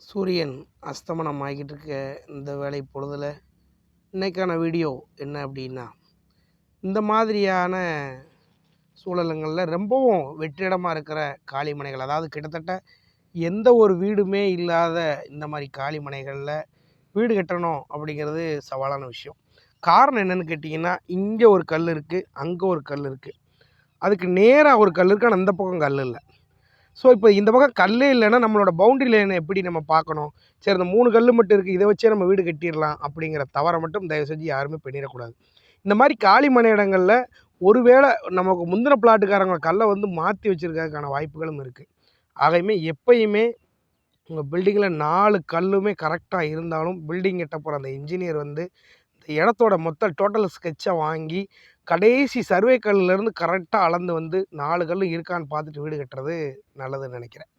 சூரியன் அஸ்தமனம் ஆகிட்டு இருக்க இந்த வேலை பொழுதில் இன்றைக்கான வீடியோ என்ன அப்படின்னா, இந்த மாதிரியான சூழலுங்களில் ரொம்பவும் வெற்றிடமாக இருக்கிற காலிமனைகள், அதாவது கிட்டத்தட்ட எந்த ஒரு வீடுமே இல்லாத இந்த மாதிரி காலிமனைகளில் வீடு கட்டணும் அப்படிங்கிறது சவாலான விஷயம். காரணம் என்னென்னு கேட்டிங்கன்னா, இங்கே ஒரு கல் இருக்குது, அங்கே ஒரு கல் இருக்குது, அதுக்கு நேராக ஒரு கல் இருக்குது, ஆனால் அந்த பக்கம் கல் இல்லை. ஸோ இப்போ இந்த பக்கம் கல்லே இல்லைன்னா நம்மளோட பவுண்டரி லைனை எப்படி நம்ம பார்க்கணும்? சரி, அந்த 3 கல் மட்டும் இருக்குது, இதை வச்சே நம்ம வீடு கட்டிடலாம் அப்படிங்கிற தவறை மட்டும் தயவு செஞ்சு யாருமே பண்ணிடக்கூடாது. இந்த மாதிரி காலி மனை இடங்களில் ஒருவேளை நமக்கு முந்தின பிளாட்டுக்காரங்க கல்லை வந்து மாற்றி வச்சுருக்கிறதுக்கான வாய்ப்புகளும் இருக்குது. ஆகையுமே எப்பயுமே உங்கள் பில்டிங்கில் 4 கல்லுமே கரெக்டாக இருந்தாலும் பில்டிங் கட்ட போகிற அந்த இன்ஜினியர் வந்து இந்த இடத்தோட மொத்த டோட்டல் ஸ்கெட்சை வாங்கி கடைசி சர்வே கல்லிலேருந்து கரெக்டாக அளந்து வந்து 4 கல் இருக்கான்னு பார்த்துட்டு வீடு கட்டுறது நல்லதுன்னு நினைக்கிறேன்.